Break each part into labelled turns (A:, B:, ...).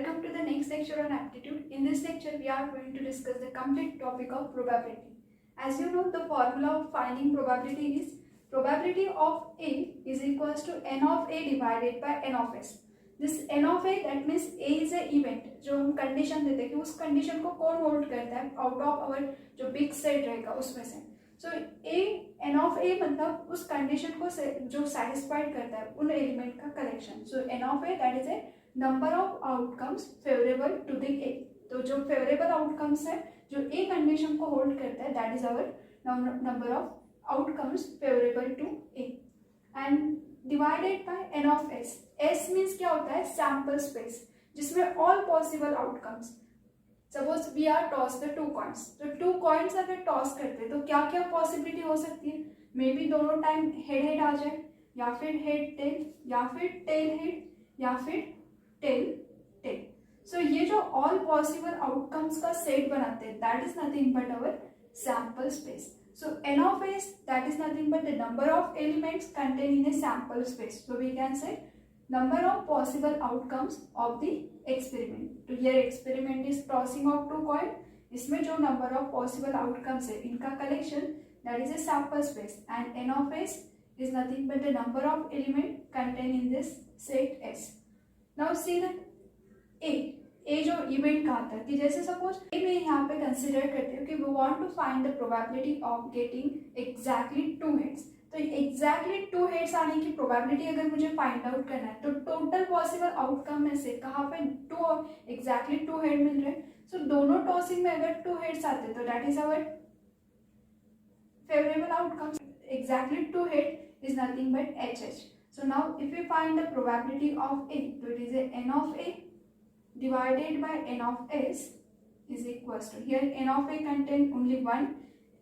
A: Welcome to the next lecture on aptitude. In this lecture, we are going to discuss the complete topic of probability. As you know, the formula of finding probability is probability of A is equals to n of A divided by n of S. This n of A, that means A is a event जो हम condition देते हैं कि उस condition को कौन hold करता है आउट ऑफ आवर जो बिग सेट रहेगा उसमें से. सो ए एन ऑफ ए मतलब उस कंडीशन को जो सेटिस्फाइड करता है उन एलिमेंट का collection. So N of A that is a number of outcomes favourable to the A. तो जो फेवरेबल आउटकम्स है जो ए कंडीशन को होल्ड करता है that is our number of outcomes favourable to A and divided by N of S. S means क्या होता है सैम्पल स्पेस जिसमें all possible outcomes. Suppose we are toss the two coins. तो two coins अगर toss करते तो क्या क्या पॉसिबिलिटी हो सकती है. मे बी दोनों टाइम हेड हेड आ जाए या फिर हेड टेल या फिर टेल हेड या फिर टेल टेल. सो ये जो ऑल पॉसिबल आउटकम्स का सेट बनाते हैं that is nothing but our sample space. So n of s that is nothing but the number of elements contained in a sample space. So we can say number of possible outcomes of the experiment. तो ये experiment is tossing of two coin. इसमें जो number of possible outcomes है इनका collection that is a sample space and n of s is nothing but the number of element contained in this set S. Now see that ए जो event का आता है कि जैसे सपोज ए में यहाँ पे कंसिडर करते हो कि we want to find the probability of getting exactly two heads. तो एग्जैक्टली टू हेड्स आने की प्रोबेबिलिटी अगर मुझे फाइंड आउट करना है तो टोटल पॉसिबल आउटकम में से कहाँ पे एग्जैक्टली टू हेड मिल रहे हैं. सो दोनों टॉसिंग में अगर टू हेड्स आते तो that is our favourable outcome. Exactly two head is nothing but H H. So now if you find the probability of A तो it is N of A divided by n of s is equals to here n of a contain only one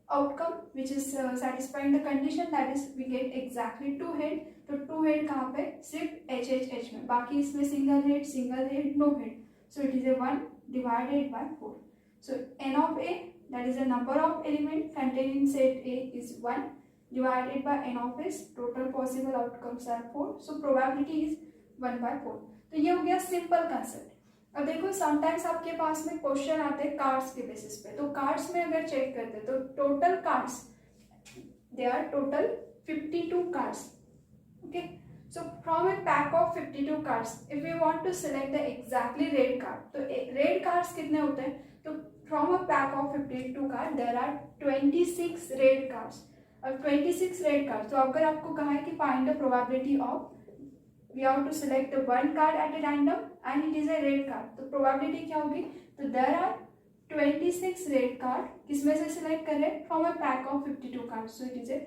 A: outcome which is satisfying the condition that is we get exactly two head. तो two head कहाँ पे सिर्फ h में बाकी इसमें single head no head. So it is a 1 divided by 4. So n of a that is the number of element contained in set A is 1 divided by n of s. Total possible outcomes are 4. So probability is 1 by 4. तो ये हो गया simple concept. अब देखो sometimes आपके पास में question आते हैं कार्ड्स के बेसिस पे. तो कार्ड्स में अगर चेक करते तो total cards they are total 52 cards. Okay. So from a pack of 52 cards if you want to select the exactly red card तो रेड कार्ड्स कितने होते हैं. तो from a pack of 52 card there are 26 red cards. अब 26 red card तो अगर आपको कहा है कि find the probability of we have to select the one card at a random and it is a red card. तो probability क्या होगी. तो there are 26 red card. किसमें से select करें from a pack of 52 cards. So it is a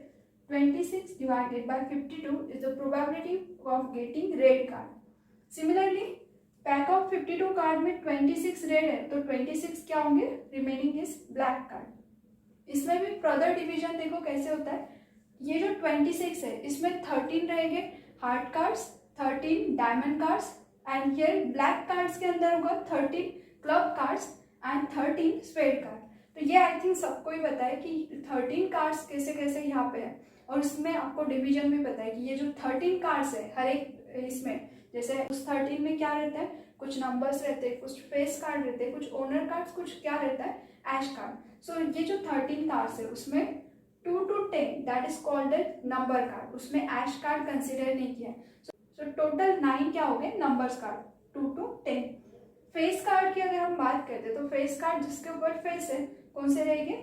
A: 26 divided by 52 is the probability of getting red card. Similarly pack of 52 card में 26 red है तो 26 क्या होंगे remaining is black card. इसमें भी further division देखो कैसे होता है. ये जो 26 है इसमें 13 रहेंगे hard cards 13 diamond cards and here black cards के अंदर होगा 13 club cards and 13 spade card. तो ये आई थिंक सबको ही पता है कि 13 कार्ड्स कैसे कैसे यहाँ पे है और इसमें आपको डिवीजन भी पता है कि ये जो 13 कार्ड्स है हर एक इसमें जैसे उस 13 में क्या रहता है कुछ नंबर्स रहते हैं कुछ फेस कार्ड रहते हैं कुछ ओनर कार्ड्स कुछ क्या रहता है ऐश कार्ड. सो ये जो 13 कार्ड्स है उसमें 2 to 10 that is called number card. उसमें ऐश कार्ड कंसिडर नहीं किया है. सो टोटल 9 क्या हो गए numbers card 2 to 10. Face card की अगर हम बात करते तो फेस कार्ड जिसके ऊपर फेस है कौन से रहेंगे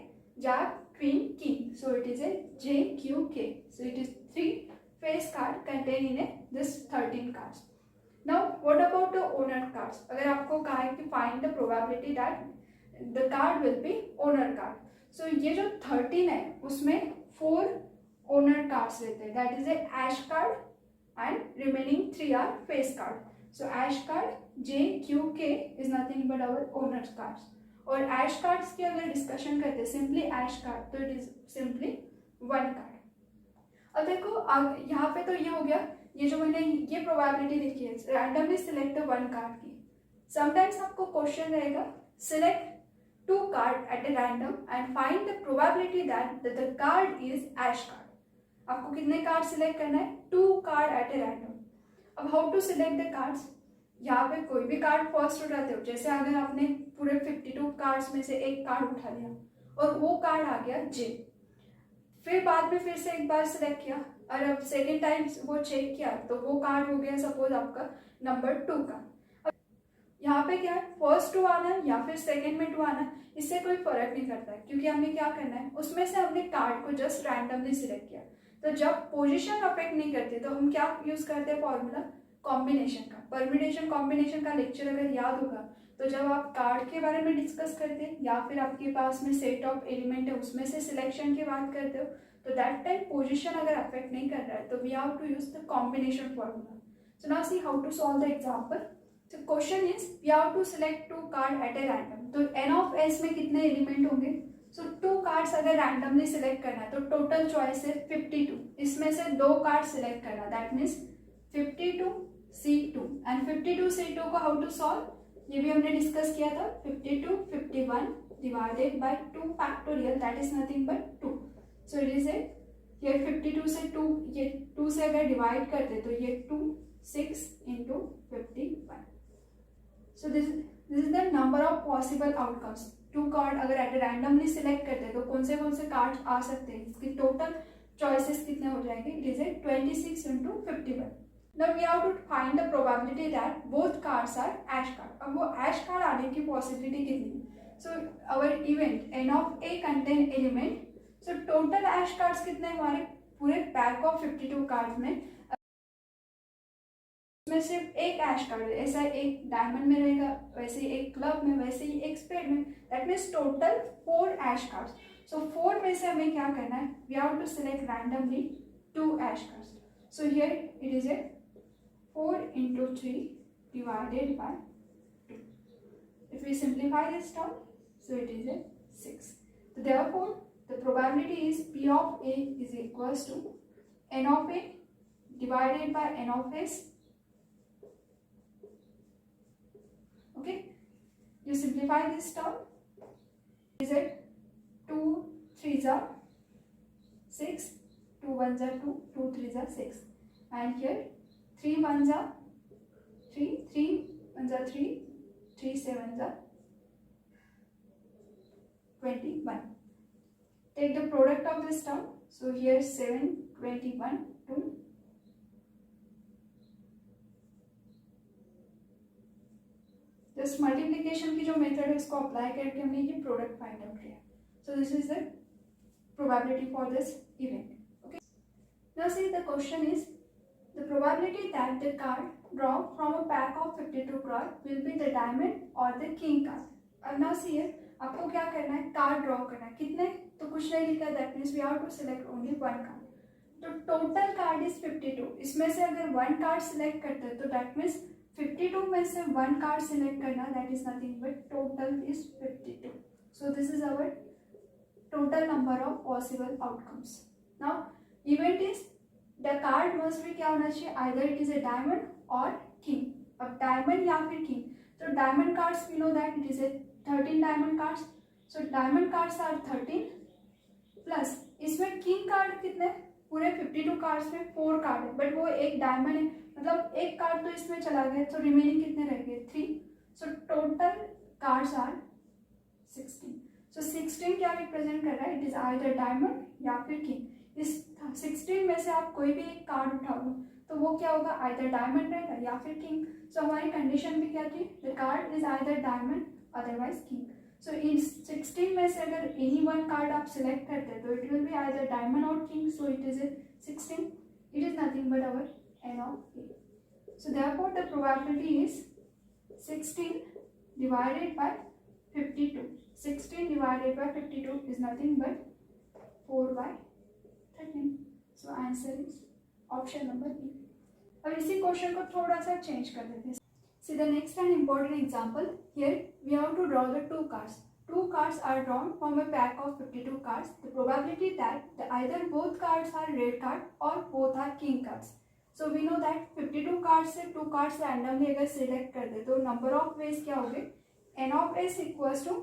A: jack queen king. So it is a JQK. So it is 3 face card contain in this 13 cards. Now what about the honour cards. अगर आपको कहा है कि find the probability that the card will be honour card. So ये जो 13 है उसमें 4 owner cards रहते हैं that is a ace card and remaining 3 are face card. So ash card JQK is nothing but our owners cards. और ash cards की अगर discussion करते हैं सिंपली ash card तो it is simply one card. अब देखो यहाँ पे तो ये हो गया ये जो मैंने ये प्रोबेबिलिटी लिखी है randomly select the one card की. समटाइम्स आपको क्वेश्चन रहेगा select 2 card at a random and find the probability that the card is ace card. आपको कितने कार्ड सिलेक्ट करना है 2 कार्ड एट ए रैंडम. अब how to select the cards. यहाँ पे कोई भी कार्ड फर्स्ट उठाते हो, जैसे अगर आपने पूरे 52 कार्ड्स में से एक कार्ड उठा लिया और वो कार्ड आ गया जे, फिर बाद में फिर से एक बार सिलेक्ट किया और अब सेकेंड टाइम वो चेक किया तो वो कार्ड हो गया सपोज आपका नंबर 2 का। अब यहाँ पे क्या है, फर्स्ट 2 आना है या फिर सेकेंड में 2 आना है, इससे कोई फर्क नहीं करता है, क्योंकि हमें क्या करना है, उसमें से हमने कार्ड को जस्ट रैंडमली सिलेक्ट किया। तो जब पोजीशन अफेक्ट नहीं करती तो हम क्या यूज करते हैं, फॉर्मूला कॉम्बिनेशन का। परम्यूटेशन कॉम्बिनेशन का लेक्चर अगर याद होगा तो जब आप कार्ड के बारे में डिस्कस करते हैं या फिर आपके पास में सेट ऑफ एलिमेंट है उसमें से सिलेक्शन की बात करते हो, तो दैट टाइम पोजीशन अगर अफेक्ट नहीं कर रहा है तो we have to use the combination formula. So now see how to solve the example. So question is we have to select 2 card at a random. तो n of s में कितने element होंगे, सो 2 cards अगर randomly select करना है तो total choice है 52, इसमें से 2 कार्ड सिलेक्ट करना, that means 52C2 and 52C2 को हाउ टू सॉल्व, ये भी हमने डिस्कस किया था, 52 51 divided by 2 factorial that is nothing but 2। So it is ए, ये 52 से 2, ये 2 से अगर डिवाइड करते तो ये 2 6 into 51। So this is the number of possible outcomes। 2 card अगर एट रैंडमली सिलेक्ट करते हैं तो कौन से कार्ड आ सकते हैं, इसकी टोटल चॉइसेस कितने हो जाएंगे, it is 26 into 51। Now we have to find the probability that both cards are ash card। अब वो ash card आने की पॉसिबिलिटी कितनी है, so our event n of a contain element, so total ash cards कितने हमारे पूरे pack of 52 card में, में सिर्फ एक ऐश कार्ड है, ऐसा एक डायमंड में रहेगा, वैसे ही एक क्लब में, वैसे ही एक स्पेड में, that means total 4 ace cards. So 4 में से हमें क्या करना है, we have to select randomly 2 ace cards. So here it is a 4 into 3 divided by 2। If we simplify this term, so it is a 6। So therefore the probability is P of A is equals to N of A divided by N of S। Okay, you simplify this term, is it 2 3s are 6, 2 1s are 2, 2 3s are 6, and here 3 1s are 3, 3 1s are 3, 3 7s are 21। Take the product of this term, so here 7 21 2, just multiplication की जो method है उसको apply करके हमने ये product find out किया। सो this is the probability for this event. Okay, now see the question is the probability that the card draw from a pack of 52 card will be the diamond और the king card. अब now see आपको क्या करना है, card draw करना है, कितने, तो कुछ नहीं लिखा, that means we have to select only 1 card. तो टोटल कार्ड इज 52, इसमें से अगर 1 कार्ड सिलेक्ट करते हैं तो दैट मीन्स 52 में से 1 कार्ड सिलेक्ट करना, that is nothing but total is 52। So this is our total number of possible outcomes. Now event is the card must भी क्या होना चाहिए, either it is a diamond और किंग। अब diamond या फिर किंग, तो diamond cards we know that it is a 13 diamond cards. So diamond cards are 13 plus इसमें किंग कार्ड कितने, पूरे 52 कार्ड्स में 4 कार्ड है, बट वो एक डायमंड है, मतलब एक कार्ड तो इसमें चला गया, तो रिमेनिंग कितने रह गए, 3। So total cards are 16। So 16 क्या रिप्रेजेंट कर रहा है, इट इज आइदर डायमंड या फिर किंग। इस 16 में से आप कोई भी एक कार्ड उठाओ तो वो क्या होगा, आइदर डायमंड रहेगा या फिर किंग। सो हमारी कंडीशन भी क्या थी, the card is either diamond otherwise king. So in 16 में से अगर एनी 1 कार्ड आप सिलेक्ट करते हैं तो it will be either diamond और king. So it is a 16, it is nothing but our N of A। So therefore the probability is 16 divided by 52। 16 divided by 52 is nothing but 4 by 13। So answer is option number B। अब इसी question को थोड़ा सा change कर देते हैं। See the next and important example, here we have to draw the 2 cards। 2 cards are drawn from a pack of 52 cards। The probability that either both cards are red card or both are king cards। So we know that 52 card से 2 cards randomly अगर select कर दे तो number of veg क्या हो गए, N of S equals to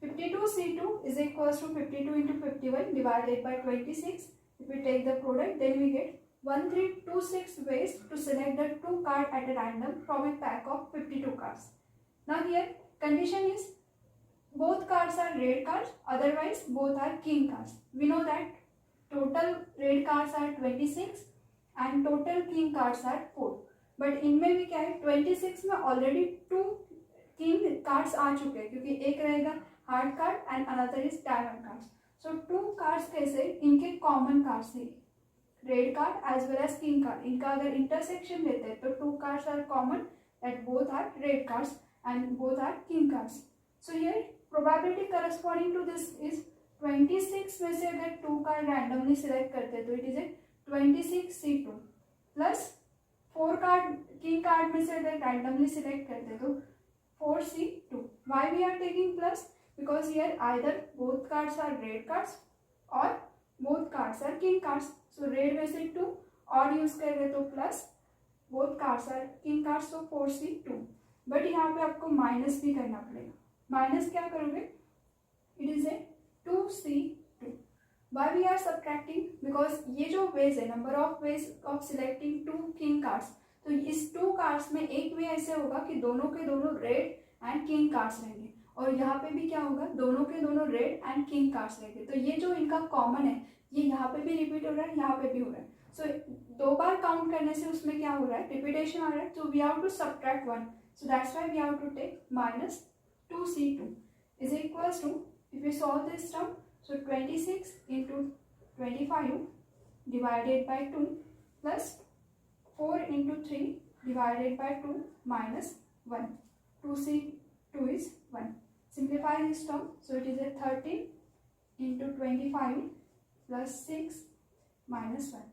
A: 52C2 is equals to 52 into 51 divided by 26। If we take the product then we get 1326 ways to select the 2 card at a random from a pack of 52 cards। cards. Now here condition is both cards are red cards, otherwise both are king cards. We know that total red cards are 26 and total king cards are 4. But इनमें भी क्या है 26 में already 2 king cards आ चुके हैं, क्योंकि एक रहेगा hard card and another is diamond cards. So 2 cards कैसे इनके कॉमन कार्ड्स है, red card as well as king card. इनका अगर इंटरसेक्शन लेते हैं तो 2 cards are common that both are red cards and both are king cards. So here probability corresponding to this is 26 में से अगर 2 कार्ड रैंडमली सिलेक्ट करते हैं तो it is a 26C2 plus 4 card king card में से अगर randomly select करते तो 4C2. Why we are taking plus? Because here either both cards are red cards और both cards are king cards. So red में से 2 और use कर रहे तो plus, both cards are king cards तो 4C2. बट यहाँ पे आपको माइनस भी करना पड़ेगा. माइनस क्या करोगे? It is A 2C2. Why we are subtracting? Because ये जो ways है, number of ways of selecting 2 king cards, तो इस 2 cards में एक वे ऐसे होगा कि दोनों के दोनों रेड एंड किंग कार्ड्स रहेंगे, और यहाँ पे भी क्या होगा, दोनों के दोनों रेड एंड किंग कार्ड्स रहेंगे. तो ये जो इनका कॉमन है ये यहाँ पे भी रिपीट हो रहा है, यहाँ पे भी हो रहा है. सो 2 बार काउंट करने से उसमें क्या हो रहा है, रिपीटेशन आ रहा है. तो we have to subtract 1. So that's why we have to take minus 2C2 is equals to, if we solve this term, so 26 into 25 divided by 2 plus 4 into 3 divided by 2 minus 1. 2C2 is 1. Simplify this term, so it is a 13 into 25 plus 6 minus 1.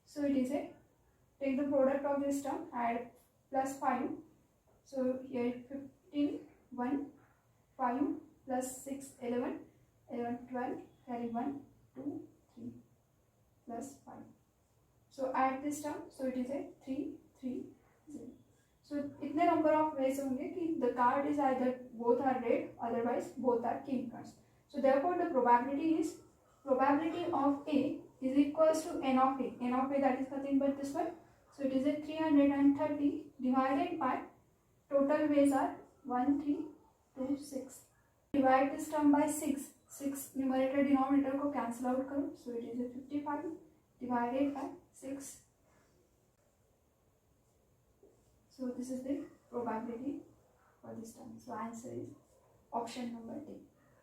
A: So it is a, take the product of this term, add plus 5. So here 15, 1, 5 plus 6, 11, 11, 12, carry 1, 2, 3, plus 5. So add this term, so it is a 3, 3, 0. So इतने number of ways होंगे कि the card is either both are red, otherwise both are king cards. So therefore the probability is, probability of A is equals to n of A. N of A, that is nothing but this one. So it is a 330 divided by, total ways are 1, 3, 2, 6. Divide this term by 6. 6 numerator denominator को cancel out करो. So it is a 55 divided by 6. So this is the probability for this term. So answer is option number D.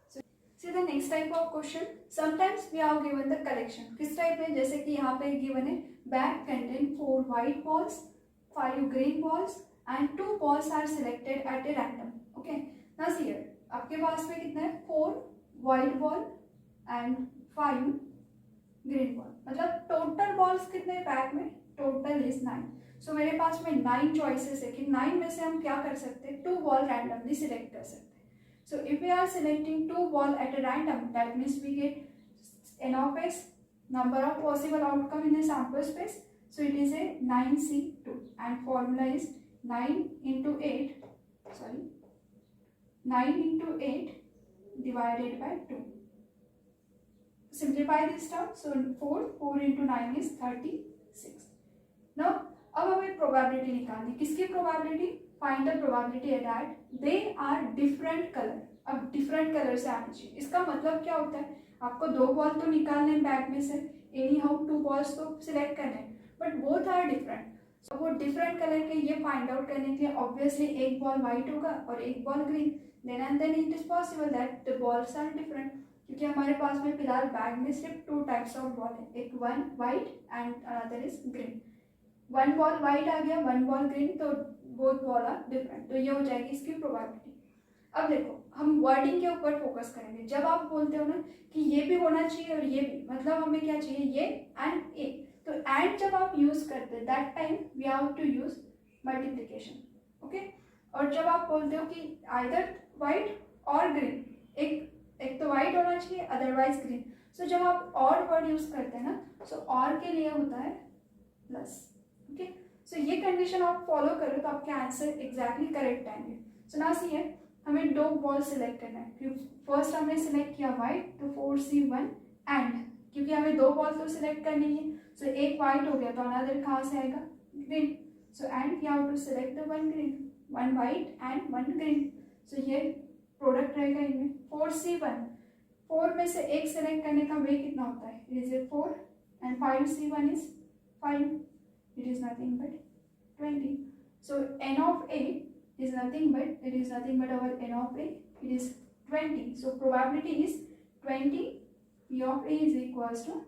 A: So see the next type of question. Sometimes we are given the collection. किस type में? जैसे कि यहाँ पे given है bag contain 4 white balls, 5 green balls and 2 balls are selected at a random. Okay. Now see here. आपके पास में कितना है? 4 white ball and 5 green ball. मतलब टोटल बॉल्स कितने बैग में? Total is 9. सो मेरे पास में 9 चॉइसेस है कि 9 में से हम क्या कर सकते हैं? 2 बॉल रैंडमली सिलेक्ट कर सकते हैं. So if we are selecting 2 ball at a random, that means we get n of x, number of possible outcome in a sample space. So it is a 9C2 and formula is 9 into 8, sorry, 9 into 8 divided by 2. Simplify this term. So 4 into 9 is 36. Now अब हमें probability निकालनी. किसकी probability? Find the probability that they are different color. अब different color से आनी चाहिए. इसका मतलब क्या होता है? आपको 2 बॉल तो निकालने हैं बैग में से, एनी हाउ 2 बॉल्स तो सिलेक्ट करने हैं, बट बोथ आर डिफरेंट. तो वो डिफरेंट कलर के ये फाइंड आउट करने के लिए ऑब्वियसली एक बॉल वाइट होगा और एक ball green. Then and then it is possible that the balls are different, क्योंकि हमारे पास में फिलहाल बैग में सिर्फ 2 टाइप्स ऑफ बॉल है, एक 1 white and another is green. 1 ball white आ गया, 1 बॉल ग्रीन, तो बोथ बॉल आर डिफरेंट. तो ये हो जाएगी इसकी प्रोबेबिलिटी. अब देखो हम वर्डिंग के ऊपर फोकस करेंगे. जब आप बोलते हो ना कि ये भी होना चाहिए और ये भी, मतलब हमें क्या चाहिए? ये एंड ए. तो एंड जब आप यूज करते हैं that time we have to use multiplication. Okay. और जब आप बोलते हो कि आइदर वाइट और ग्रीन, एक तो वाइट होना चाहिए अदरवाइज ग्रीन. सो जब आप और वर्ड यूज करते हैं ना, सो और के लिए होता है प्लस. ओके. सो ये कंडीशन आप फॉलो करो तो आपके आंसर एग्जैक्टली करेक्ट आएंगे. सो नाउ सी हियर, हमें 2 बॉल सिलेक्ट करना है. फर्स्ट हमने सिलेक्ट किया वाइट, तो 4C1 एंड, क्योंकि हमें 2 बॉल तो सिलेक्ट करनी है. सो एक वाइट हो गया तो अनदर कहाँ से आएगा? Green. So and we have to select the 1 green. 1 white and 1 green. So ये प्रोडक्ट रहेगा इनमें 4C1. 4 में से एक सेलेक्ट करने का वे कितना होता है? It is a 4 and 5C1 is 5. It is nothing but 20. So n of a is nothing but our n of a, it is 20. So probability is 20. P of a is equals to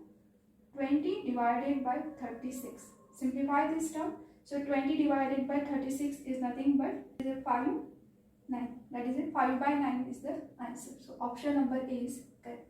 A: 20 divided by 36. Simplify this term. So 20 divided by 36 is nothing but is a 5, 9. That is it. 5 by 9 is the answer. So option number A is correct.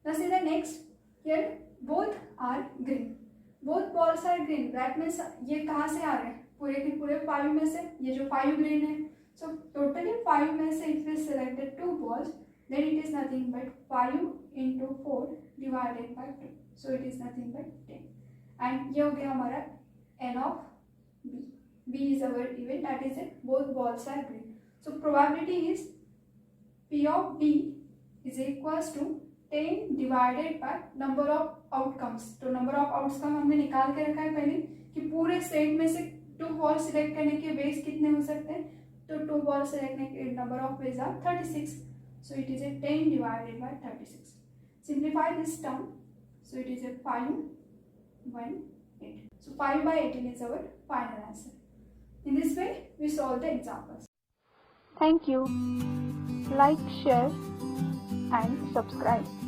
A: Now see the next. Here both are green. Both balls are green. That means ये कहाँ से आ रहे हैं? पूरे के पूरे 5 में से. ये जो 5 green है. So totally 5 में से if we selected 2 balls, then it is nothing but 5 into 4 divided by 2. So it is nothing but 10. And ये हो गया हमारा n of b. B is our event. That is it. Both balls are green. So probability is P of B is equals to 10 divided by number of outcomes. तो number of outcomes हमने निकाल के रखा है पहले कि पूरे set में से 2 बॉल सिलेक्ट करने के वेज कितने हो सकते हैं. तो 2 बॉल सिलेक्ट करने के number of ways are 36. So it is a 10 divided by 36. Simplify this term. So it is a 5, 1, 8. So 5 by 18 is our final answer. In this way, we solve the examples. Thank you. Like, share and subscribe.